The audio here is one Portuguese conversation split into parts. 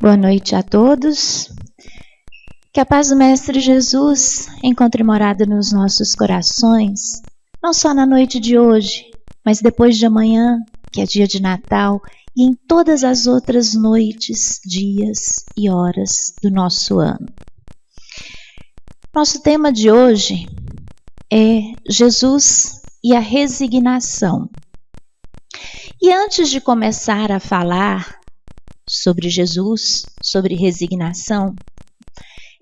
Boa noite a todos. Que a paz do Mestre Jesus encontre morada nos nossos corações, não só na noite de hoje, mas depois de amanhã, que é dia de Natal, e em todas as outras noites, dias e horas do nosso ano. Nosso tema de hoje é Jesus e a resignação. E antes de começar a falar sobre Jesus, sobre resignação,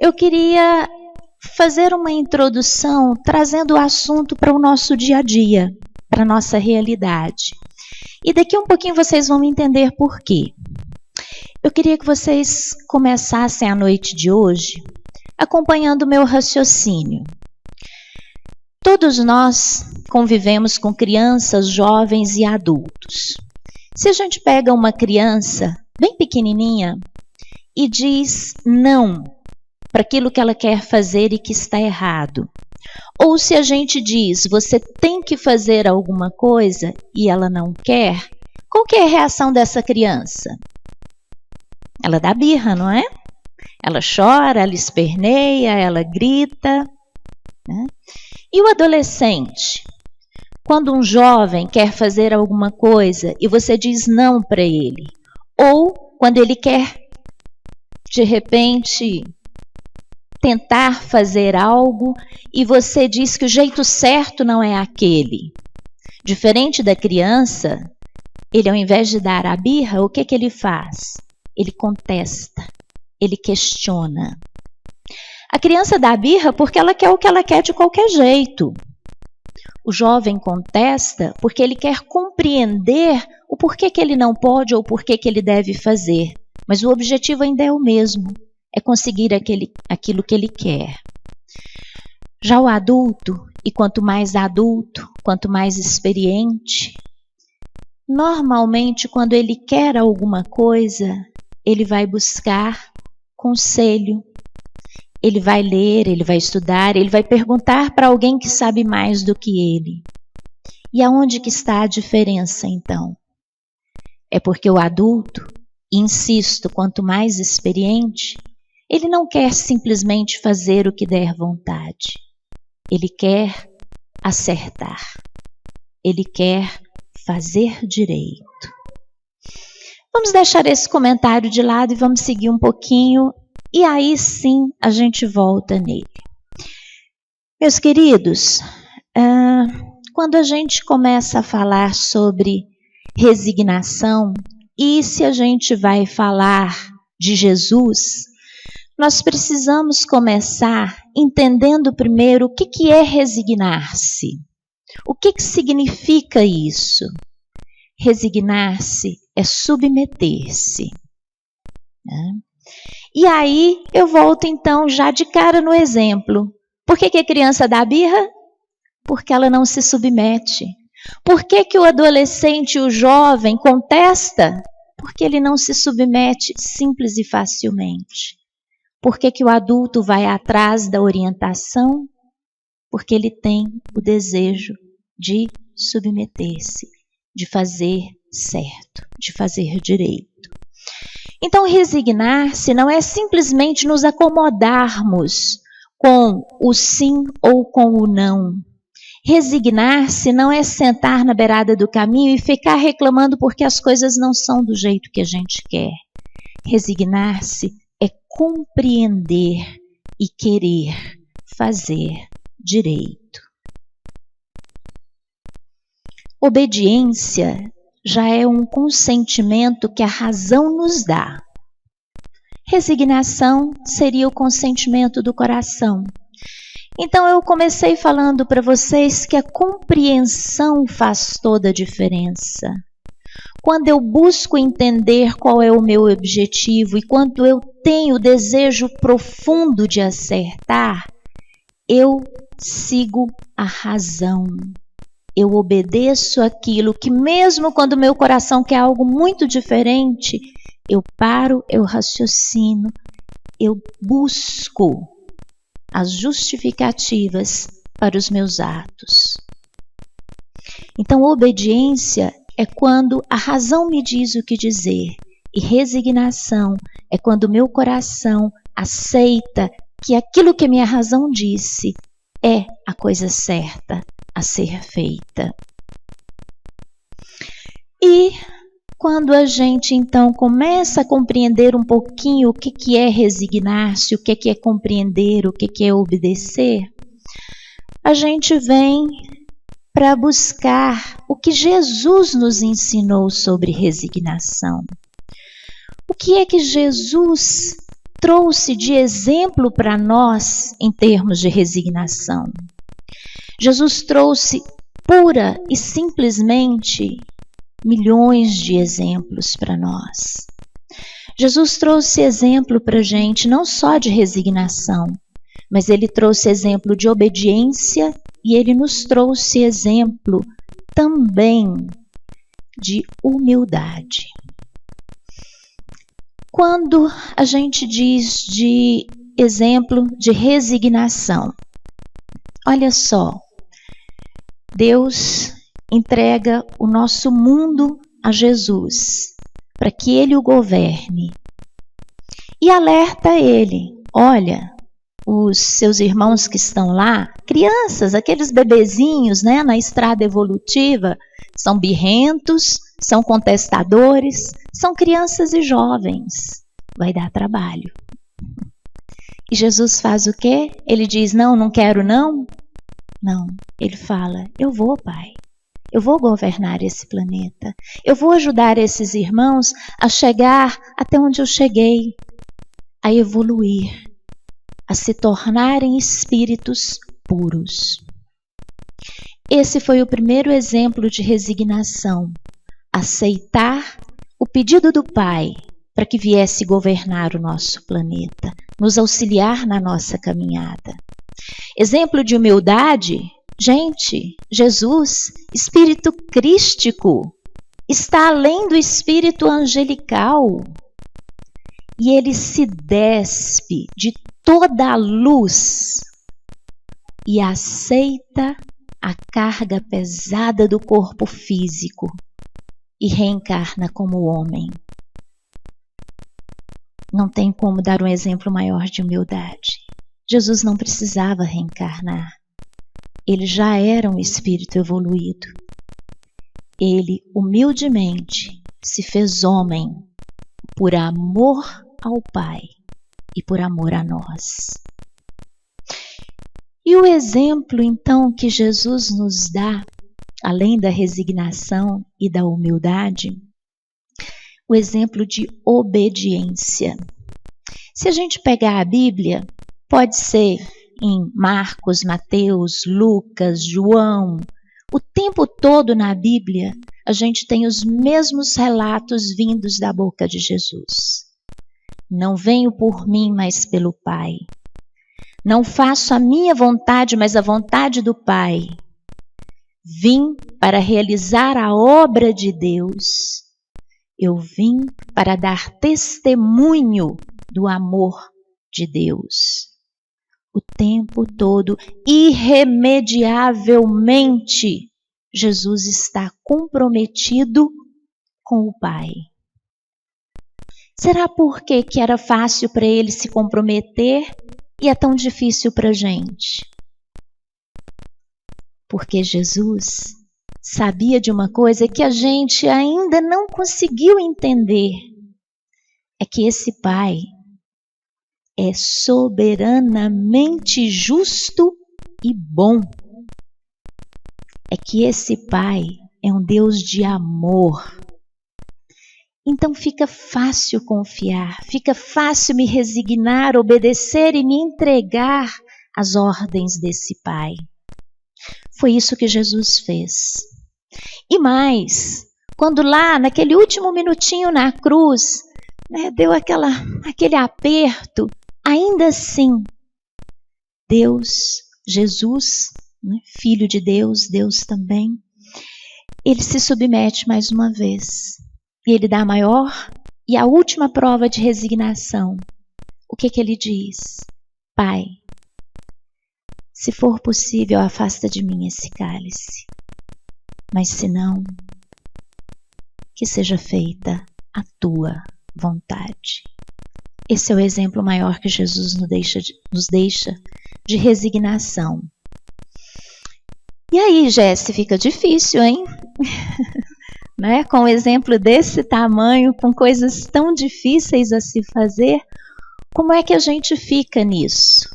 eu queria fazer uma introdução trazendo o assunto para o nosso dia a dia, para a nossa realidade. E daqui um pouquinho vocês vão entender por quê. Eu queria que vocês começassem a noite de hoje acompanhando o meu raciocínio. Todos nós convivemos com crianças, jovens e adultos. Se a gente pega uma criança bem pequenininha e diz não para aquilo que ela quer fazer e que está errado, ou se a gente diz você tem que fazer alguma coisa e ela não quer, qual que é a reação dessa criança? Ela dá birra, não é? Ela chora, ela esperneia, ela grita, né? E o adolescente? Quando um jovem quer fazer alguma coisa e você diz não para ele, ou quando ele quer, de repente, tentar fazer algo e você diz que o jeito certo não é aquele. Diferente da criança, ele ao invés de dar a birra, o que ele faz? Ele contesta, ele questiona. A criança dá birra porque ela quer o que ela quer de qualquer jeito. O jovem contesta porque ele quer compreender o porquê que ele não pode ou porquê que ele deve fazer. Mas o objetivo ainda é o mesmo, é conseguir aquilo que ele quer. Já o adulto, e quanto mais adulto, quanto mais experiente, normalmente quando ele quer alguma coisa, ele vai buscar conselho. Ele vai ler, ele vai estudar, ele vai perguntar para alguém que sabe mais do que ele. E aonde que está a diferença, então? É porque o adulto, insisto, quanto mais experiente, ele não quer simplesmente fazer o que der vontade. Ele quer acertar. Ele quer fazer direito. Vamos deixar esse comentário de lado e vamos seguir um pouquinho. E aí sim a gente volta nele. Meus queridos, quando a gente começa a falar sobre resignação, e se a gente vai falar de Jesus, nós precisamos começar entendendo primeiro o que é resignar-se. O que significa isso? Resignar-se é submeter-se, né? E aí eu volto então já de cara no exemplo. Por que a criança dá birra? Porque ela não se submete. Por que o adolescente e o jovem contesta? Porque ele não se submete simples e facilmente. Por que o adulto vai atrás da orientação? Porque ele tem o desejo de submeter-se, de fazer certo, de fazer direito. Então, resignar-se não é simplesmente nos acomodarmos com o sim ou com o não. Resignar-se não é sentar na beirada do caminho e ficar reclamando porque as coisas não são do jeito que a gente quer. Resignar-se é compreender e querer fazer direito. Obediência já é um consentimento que a razão nos dá. Resignação seria o consentimento do coração. Então eu comecei falando para vocês que a compreensão faz toda a diferença. Quando eu busco entender qual é o meu objetivo e quando eu tenho o desejo profundo de acertar, eu sigo a razão. Eu obedeço aquilo que mesmo quando meu coração quer algo muito diferente, eu paro, eu raciocino, eu busco as justificativas para os meus atos. Então, obediência é quando a razão me diz o que dizer E resignação é quando o meu coração aceita que aquilo que a minha razão disse é a coisa certa a ser feita. E quando a gente então começa a compreender um pouquinho o que é resignar-se, o que é compreender, o que é obedecer, a gente vem para buscar o que Jesus nos ensinou sobre resignação. O que é que Jesus trouxe de exemplo para nós em termos de resignação? Jesus trouxe pura e simplesmente milhões de exemplos para nós. Jesus trouxe exemplo para a gente não só de resignação, mas ele trouxe exemplo de obediência e ele nos trouxe exemplo também de humildade. Quando a gente diz de exemplo de resignação, olha só, Deus entrega o nosso mundo a Jesus para que ele o governe e alerta ele, olha, os seus irmãos que estão lá, crianças, aqueles bebezinhos, né, na estrada evolutiva, são birrentos, são contestadores, são crianças e jovens. Vai dar trabalho. E Jesus faz o quê? Ele diz, não quero não. Não, ele fala, eu vou, Pai. Eu vou governar esse planeta. Eu vou ajudar esses irmãos a chegar até onde eu cheguei, a evoluir, a se tornarem espíritos puros. Esse foi o primeiro exemplo de resignação. Aceitar o pedido do Pai para que viesse governar o nosso planeta, nos auxiliar na nossa caminhada. Exemplo de humildade, gente, Jesus, espírito crístico, está além do espírito angelical. E ele se despe de toda a luz e aceita a carga pesada do corpo físico e reencarna como homem. Não tem como dar um exemplo maior de humildade. Jesus não precisava reencarnar. Ele já era um espírito evoluído. Ele humildemente se fez homem por amor ao Pai e por amor a nós. E o exemplo, então, que Jesus nos dá, além da resignação e da humildade, o exemplo de obediência. Se a gente pegar a Bíblia, pode ser em Marcos, Mateus, Lucas, João, o tempo todo na Bíblia, a gente tem os mesmos relatos vindos da boca de Jesus. Não venho por mim, mas pelo Pai. Não faço a minha vontade, mas a vontade do Pai. Vim para realizar a obra de Deus. Eu vim para dar testemunho do amor de Deus. O tempo todo, irremediavelmente, Jesus está comprometido com o Pai. Será porque que era fácil para ele se comprometer e é tão difícil para a gente? Porque Jesus sabia de uma coisa que a gente ainda não conseguiu entender. É que esse Pai é soberanamente justo e bom. É que esse Pai é um Deus de amor. Então fica fácil confiar, fica fácil me resignar, obedecer e me entregar às ordens desse Pai. Foi isso que Jesus fez. E mais, quando lá, naquele último minutinho na cruz, deu aquele aperto, ainda assim, Deus, Jesus, Filho de Deus, Deus também, ele se submete mais uma vez. E ele dá a maior e a última prova de resignação. O que ele diz? Pai, se for possível, afasta de mim esse cálice. Mas se não, que seja feita a tua vontade. Esse é o exemplo maior que Jesus nos deixa de resignação. E aí, Jéssica, fica difícil, hein? Né? Com um exemplo desse tamanho, com coisas tão difíceis a se fazer, como é que a gente fica nisso?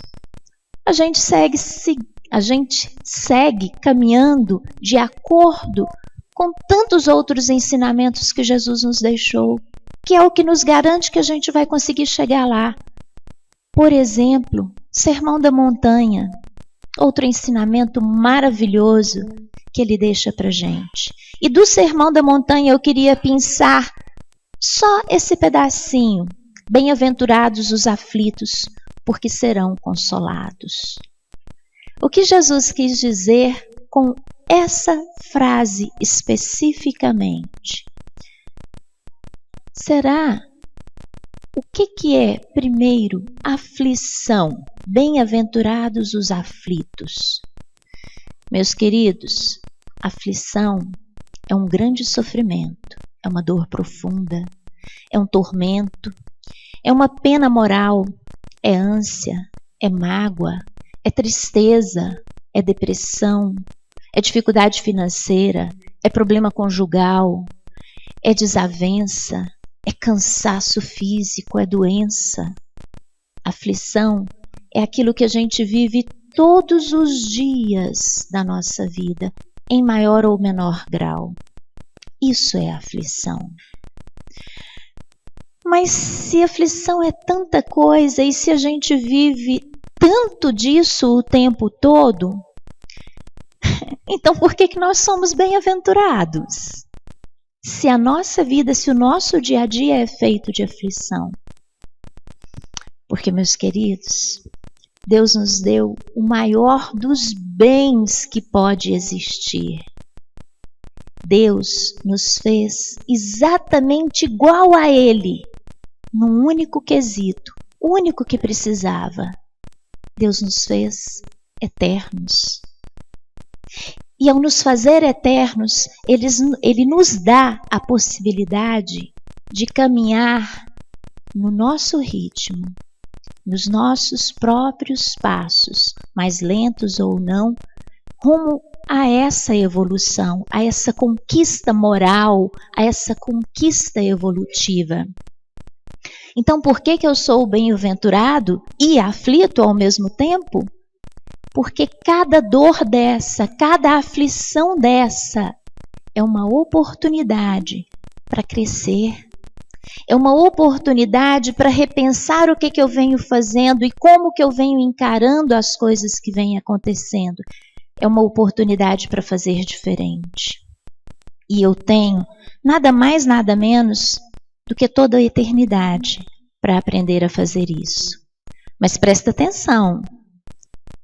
A gente segue caminhando de acordo com tantos outros ensinamentos que Jesus nos deixou, que é o que nos garante que a gente vai conseguir chegar lá. Por exemplo, Sermão da Montanha, outro ensinamento maravilhoso que ele deixa para a gente. E do Sermão da Montanha eu queria pensar só esse pedacinho. Bem-aventurados os aflitos, porque serão consolados. O que Jesus quis dizer com essa frase especificamente? Será? O que é, primeiro, aflição? Bem-aventurados os aflitos. Meus queridos, aflição é um grande sofrimento, é uma dor profunda, é um tormento, é uma pena moral, é ânsia, é mágoa, é tristeza, é depressão, é dificuldade financeira, é problema conjugal, é desavença, é cansaço físico, é doença. Aflição é aquilo que a gente vive todos os dias da nossa vida, em maior ou menor grau. Isso é aflição. Mas se aflição é tanta coisa e se a gente vive tanto disso o tempo todo, então por que nós somos bem-aventurados? Se a nossa vida, se o nosso dia a dia é feito de aflição. Porque, meus queridos, Deus nos deu o maior dos bens que pode existir. Deus nos fez exatamente igual a Ele, num único quesito, o único que precisava. Deus nos fez eternos. E ao nos fazer eternos, Ele nos dá a possibilidade de caminhar no nosso ritmo, nos nossos próprios passos, mais lentos ou não, rumo a essa evolução, a essa conquista moral, a essa conquista evolutiva. Então, por que eu sou bem-aventurado e aflito ao mesmo tempo? Porque cada dor dessa, cada aflição dessa é uma oportunidade para crescer. É uma oportunidade para repensar o que eu venho fazendo e como que eu venho encarando as coisas que vêm acontecendo. É uma oportunidade para fazer diferente. E eu tenho nada mais, nada menos do que toda a eternidade para aprender a fazer isso. Mas presta atenção.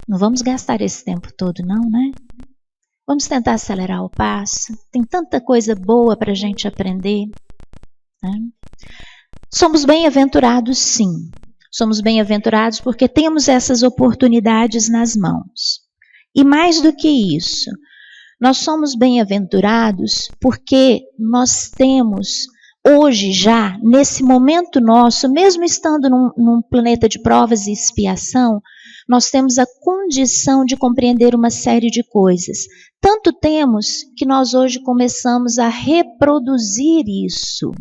Não vamos gastar esse tempo todo, não, né? Vamos tentar acelerar o passo. Tem tanta coisa boa para a gente aprender. Né? Somos bem-aventurados, sim. Somos bem-aventurados porque temos essas oportunidades nas mãos. E mais do que isso, nós somos bem-aventurados porque nós temos hoje já, nesse momento nosso, mesmo estando num planeta de provas e expiação, nós temos a condição de compreender uma série de coisas. Tanto temos que nós hoje começamos a reproduzir isso.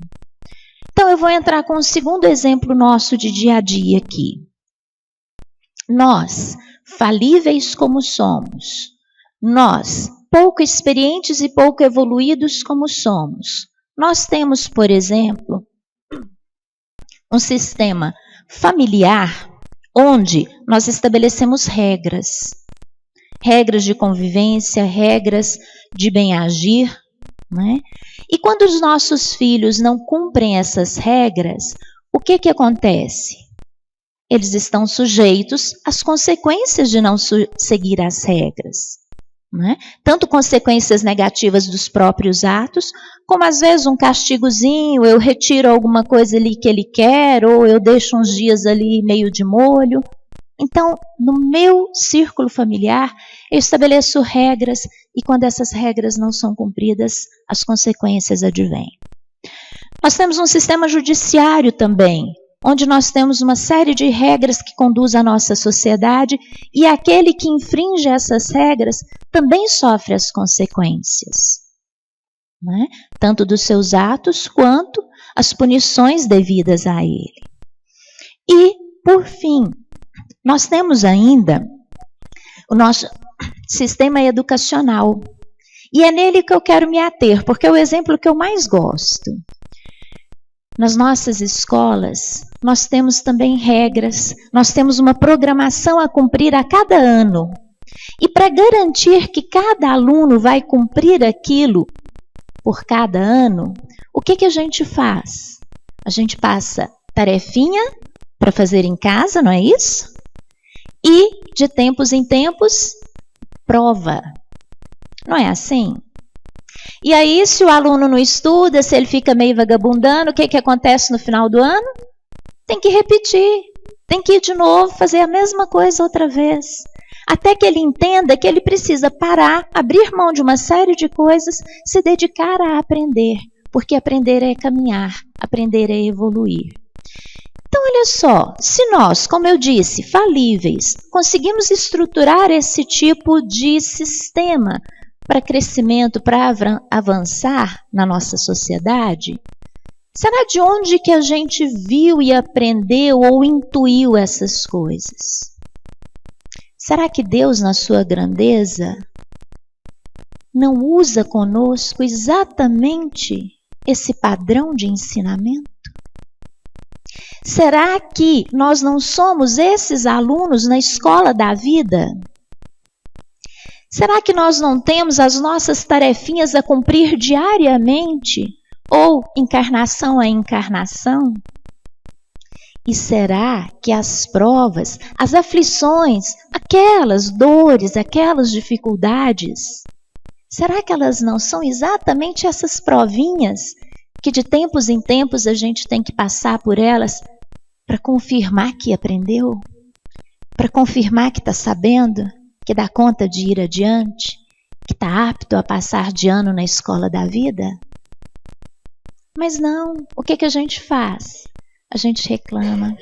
Então eu vou entrar com o segundo exemplo nosso de dia a dia aqui. Nós, falíveis como somos, nós, pouco experientes e pouco evoluídos como somos, nós temos, por exemplo, um sistema familiar onde nós estabelecemos regras. Regras de convivência, regras de bem-agir. Né? E quando os nossos filhos não cumprem essas regras, o que acontece? Eles estão sujeitos às consequências de não seguir as regras. Né? Tanto consequências negativas dos próprios atos, como às vezes um castigozinho, eu retiro alguma coisa ali que ele quer, ou eu deixo uns dias ali meio de molho. Então, no meu círculo familiar, eu estabeleço regras e quando essas regras não são cumpridas, as consequências advêm. Nós temos um sistema judiciário também, onde nós temos uma série de regras que conduzem a nossa sociedade e aquele que infringe essas regras também sofre as consequências, né? Tanto dos seus atos quanto as punições devidas a ele. E, por fim, nós temos ainda o nosso sistema educacional. E é nele que eu quero me ater, porque é o exemplo que eu mais gosto. Nas nossas escolas, nós temos também regras, nós temos uma programação a cumprir a cada ano. E para garantir que cada aluno vai cumprir aquilo por cada ano, o que a gente faz? A gente passa tarefinha para fazer em casa, não é isso? E, de tempos em tempos, prova. Não é assim? E aí, se o aluno não estuda, se ele fica meio vagabundando, o que acontece no final do ano? Tem que repetir, tem que ir de novo, fazer a mesma coisa outra vez. Até que ele entenda que ele precisa parar, abrir mão de uma série de coisas, se dedicar a aprender. Porque aprender é caminhar, aprender é evoluir. Então, olha só, se nós, como eu disse, falíveis, conseguimos estruturar esse tipo de sistema para crescimento, para avançar na nossa sociedade, será de onde que a gente viu e aprendeu ou intuiu essas coisas? Será que Deus, na sua grandeza, não usa conosco exatamente esse padrão de ensinamento? Será que nós não somos esses alunos na escola da vida? Será que nós não temos as nossas tarefinhas a cumprir diariamente? Ou encarnação a encarnação? E será que as provas, as aflições, aquelas dores, aquelas dificuldades, será que elas não são exatamente essas provinhas que de tempos em tempos a gente tem que passar por elas para confirmar que aprendeu? Para confirmar que está sabendo? Que dá conta de ir adiante? Que está apto a passar de ano na escola da vida? Mas não, o que a gente faz? A gente reclama.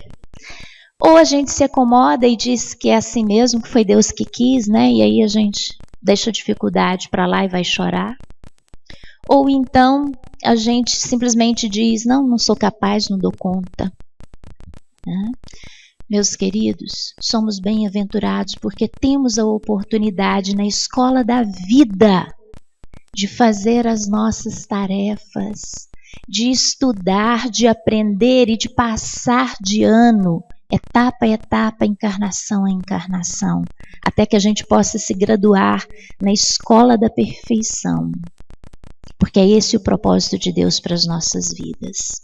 Ou a gente se acomoda e diz que é assim mesmo, que foi Deus que quis, né? E aí a gente deixa a dificuldade para lá e vai chorar. Ou então a gente simplesmente diz, não sou capaz, não dou conta. Né? Meus queridos, somos bem-aventurados porque temos a oportunidade na escola da vida de fazer as nossas tarefas, de estudar, de aprender e de passar de ano, etapa a etapa, encarnação a encarnação, até que a gente possa se graduar na escola da perfeição. Porque é esse o propósito de Deus para as nossas vidas.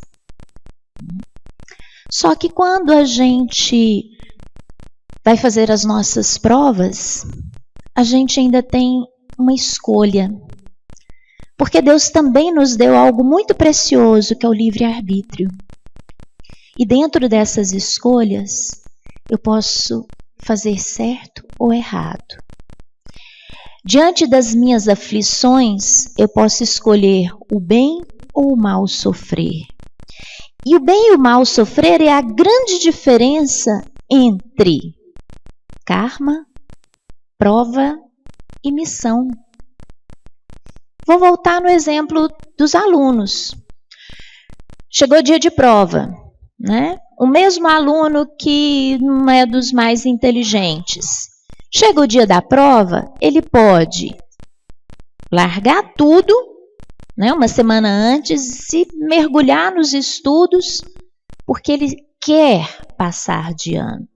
Só que quando a gente vai fazer as nossas provas, a gente ainda tem uma escolha. Porque Deus também nos deu algo muito precioso, que é o livre-arbítrio. E dentro dessas escolhas, eu posso fazer certo ou errado. Diante das minhas aflições, eu posso escolher o bem ou o mal sofrer. E o bem e o mal sofrer é a grande diferença entre karma, prova e missão. Vou voltar no exemplo dos alunos. Chegou o dia de prova, né? O mesmo aluno que não é dos mais inteligentes. Chega o dia da prova, ele pode largar tudo, né, uma semana antes, e mergulhar nos estudos, porque ele quer passar de ano.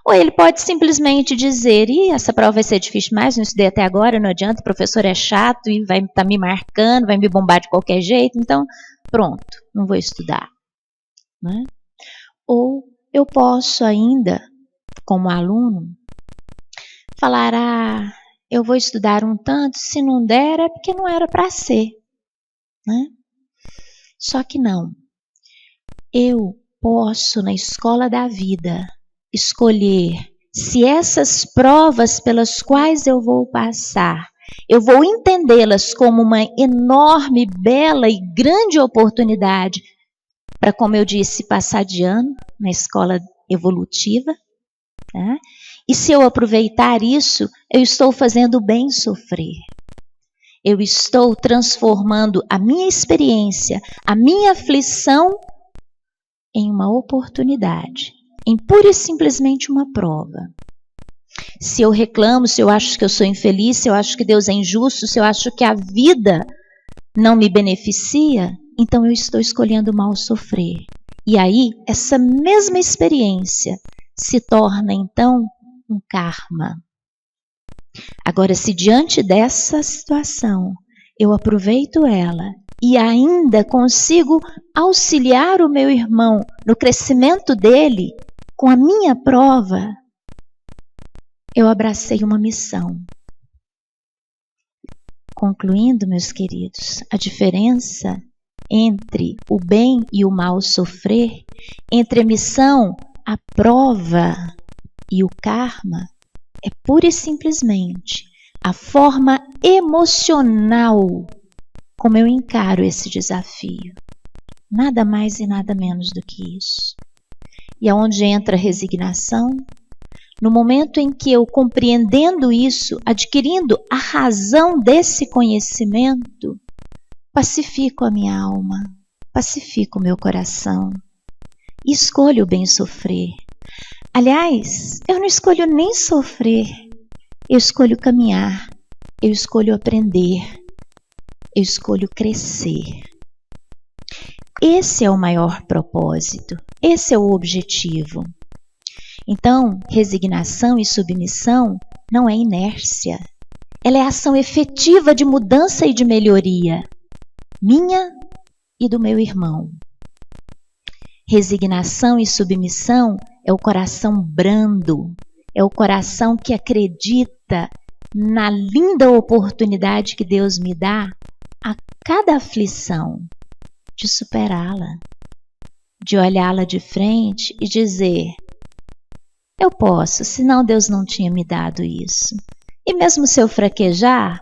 Ou ele pode simplesmente dizer, essa prova vai ser difícil demais, não estudei até agora, não adianta, o professor é chato e vai estar me marcando, vai me bombar de qualquer jeito, então pronto, não vou estudar. Né? Ou eu posso ainda, como aluno, falar, eu vou estudar um tanto, se não der é porque não era para ser. Né? Só que não. Eu posso, na escola da vida, escolher se essas provas pelas quais eu vou passar Eu vou entendê-las como uma enorme, bela e grande oportunidade para, como eu disse, passar de ano na escola evolutiva. Tá? E se eu aproveitar isso, eu estou fazendo o bem sofrer. Eu estou transformando a minha experiência, a minha aflição, em uma oportunidade, em pura e simplesmente uma prova. Se eu reclamo, se eu acho que eu sou infeliz, se eu acho que Deus é injusto, se eu acho que a vida não me beneficia, então eu estou escolhendo mal sofrer. E aí, essa mesma experiência se torna, então, um karma. Agora, se diante dessa situação eu aproveito ela e ainda consigo auxiliar o meu irmão no crescimento dele com a minha prova, eu abracei uma missão. Concluindo, meus queridos, a diferença entre o bem e o mal sofrer, entre a missão, a prova e o karma, é pura e simplesmente a forma emocional como eu encaro esse desafio. Nada mais e nada menos do que isso. E aonde entra a resignação? No momento em que eu, compreendendo isso, adquirindo a razão desse conhecimento, pacifico a minha alma, pacifico o meu coração e escolho o bem sofrer. Aliás, eu não escolho nem sofrer, eu escolho caminhar, eu escolho aprender, eu escolho crescer. Esse é o maior propósito, esse é o objetivo. Então, resignação e submissão não é inércia, ela é ação efetiva de mudança e de melhoria, minha e do meu irmão. Resignação e submissão é o coração brando, é o coração que acredita na linda oportunidade que Deus me dá a cada aflição, de superá-la, de olhá-la de frente e dizer: eu posso, senão Deus não tinha me dado isso. E mesmo se eu fraquejar,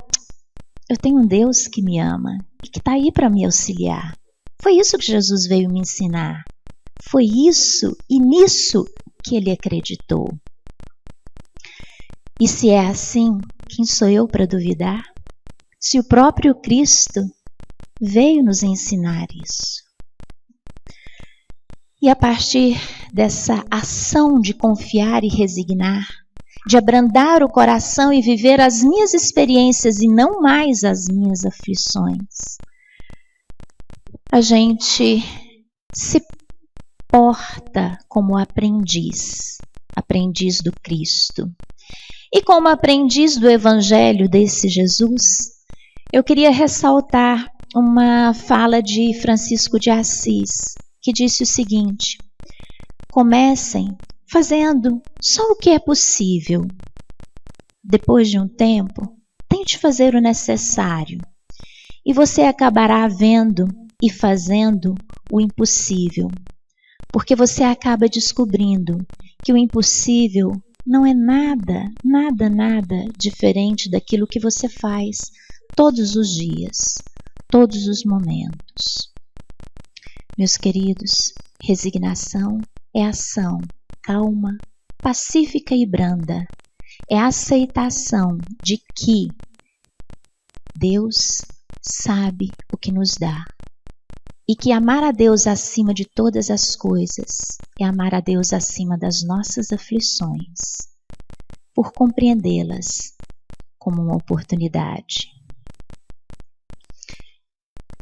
eu tenho um Deus que me ama e que está aí para me auxiliar. Foi isso que Jesus veio me ensinar. Foi isso e nisso que ele acreditou. E se é assim, quem sou eu para duvidar? Se o próprio Cristo veio nos ensinar isso. E a partir dessa ação de confiar e resignar, de abrandar o coração e viver as minhas experiências e não mais as minhas aflições, a gente se porta como aprendiz, aprendiz do Cristo. E como aprendiz do Evangelho desse Jesus, eu queria ressaltar uma fala de Francisco de Assis, que disse o seguinte: comecem fazendo só o que é possível. Depois de um tempo, tente fazer o necessário, e você acabará vendo e fazendo o impossível, porque você acaba descobrindo que o impossível não é nada diferente daquilo que você faz todos os dias, todos os momentos. Meus queridos, resignação é ação calma, pacífica e branda. É a aceitação de que Deus sabe o que nos dá. E que amar a Deus acima de todas as coisas é amar a Deus acima das nossas aflições, por compreendê-las como uma oportunidade.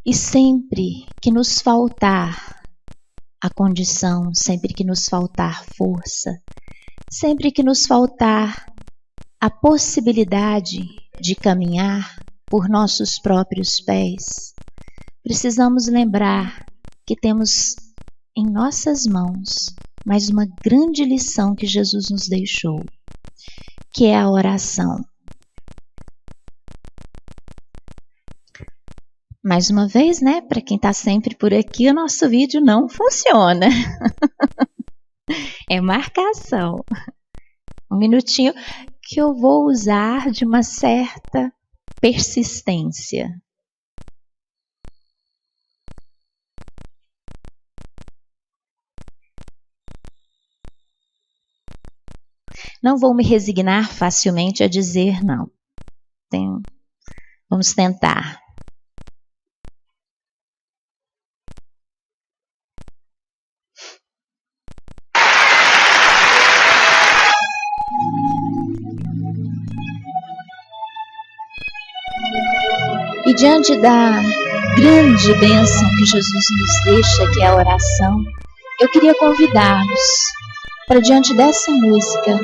E sempre que nos faltar a condição, sempre que nos faltar força, sempre que nos faltar a possibilidade de caminhar por nossos próprios pés, precisamos lembrar que temos em nossas mãos mais uma grande lição que Jesus nos deixou, que é a oração. Mais uma vez, para quem está sempre por aqui, o nosso vídeo não funciona. É marcação. Um minutinho que eu vou usar de uma certa persistência. Não vou me resignar facilmente a dizer não. Vamos tentar. E diante da grande bênção que Jesus nos deixa, que é a oração, eu queria convidá-los para, diante dessa música,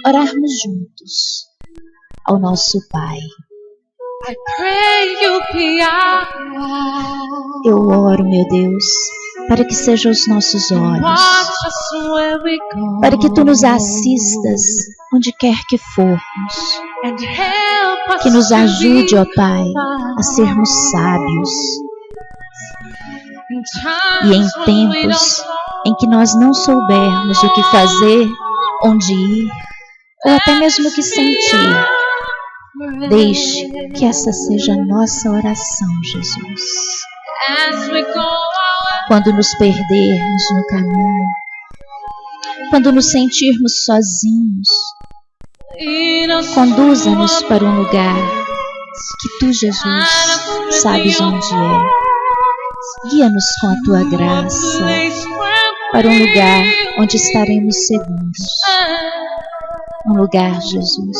orarmos juntos ao nosso Pai. Eu oro, meu Deus, para que sejam os nossos olhos, para que Tu nos assistas onde quer que formos, que nos ajude, ó Pai, a sermos sábios. E em tempos em que nós não soubermos o que fazer, onde ir, ou até mesmo o que sentir, deixe que essa seja a nossa oração, Jesus. Quando nos perdermos no caminho, quando nos sentirmos sozinhos, conduza-nos para um lugar que Tu, Jesus, sabes onde é. Guia-nos com a Tua graça para um lugar onde estaremos seguros. Um lugar, Jesus,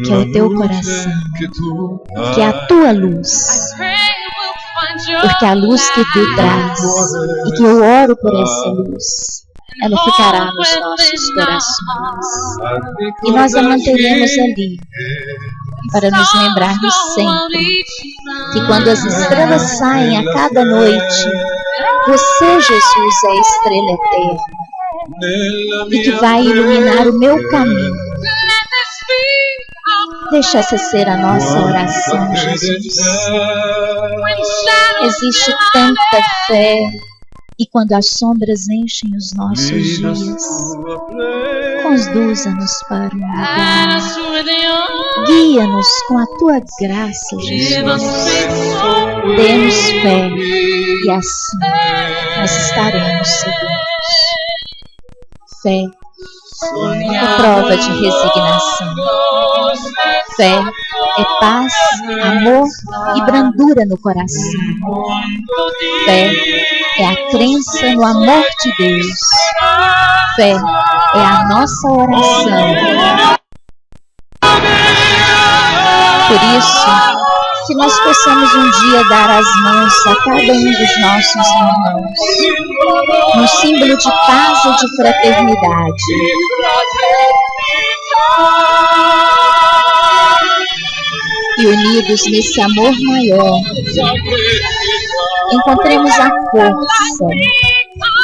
que é o Teu coração, que é a Tua luz. Porque a luz que Tu traz, e que eu oro por essa luz, ela ficará nos nossos corações. E nós a manteremos ali, para nos lembrarmos sempre que quando as estrelas saem a cada noite, Você, Jesus, é a estrela eterna e que vai iluminar o meu caminho. Deixa essa ser a nossa oração, Jesus. Existe tanta fé, e quando as sombras enchem os nossos dias, conduza-nos para um lugar. Guia-nos com a Tua graça, Jesus. Dê-nos fé, e assim nós estaremos seguros. Fé é prova de resignação. Fé é paz, amor e brandura no coração. Fé é a crença no amor de Deus. Fé é a nossa oração. Por isso, que nós possamos um dia dar as mãos a cada um dos nossos irmãos, num símbolo de paz e de fraternidade. E unidos nesse amor maior, encontremos a força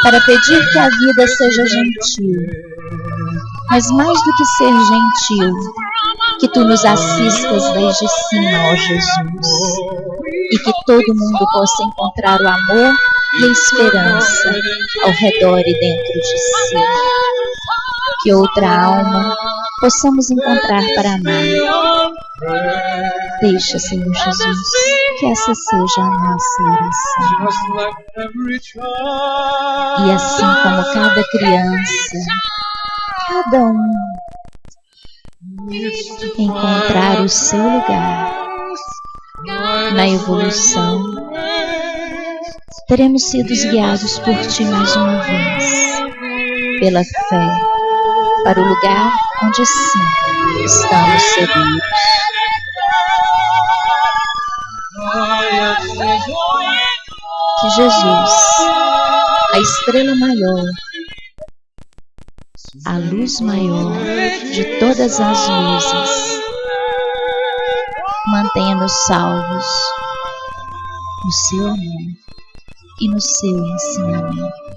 para pedir que a vida seja gentil. Mas mais do que ser gentil, que Tu nos assistas desde cima, ó Jesus, e que todo mundo possa encontrar o amor e a esperança ao redor e dentro de si. Que outra alma possamos encontrar para amar. Deixa, Senhor Jesus, que essa seja a nossa oração. E assim como cada criança, cada um encontrar o seu lugar na evolução, teremos sido guiados por Ti mais uma vez, pela fé, para o lugar onde sim estamos seguros. Que Jesus, a estrela maior, a luz maior de todas as luzes, mantenha-nos salvos no Seu amor e no Seu ensinamento.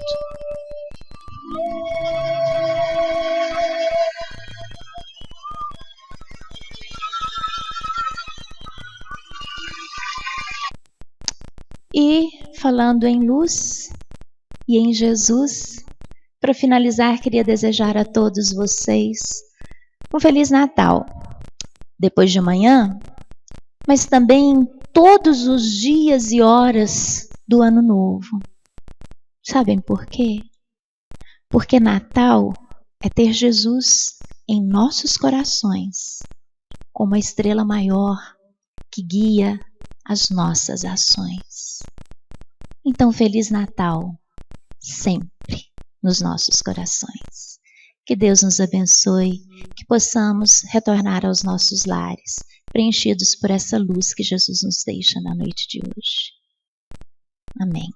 E falando em luz e em Jesus, para finalizar, queria desejar a todos vocês um Feliz Natal. Depois de amanhã, mas também todos os dias e horas do Ano Novo. Sabem por quê? Porque Natal é ter Jesus em nossos corações, como a estrela maior que guia as nossas ações. Então, Feliz Natal, sempre nos nossos corações. Que Deus nos abençoe, que possamos retornar aos nossos lares, preenchidos por essa luz que Jesus nos deixa na noite de hoje. Amém.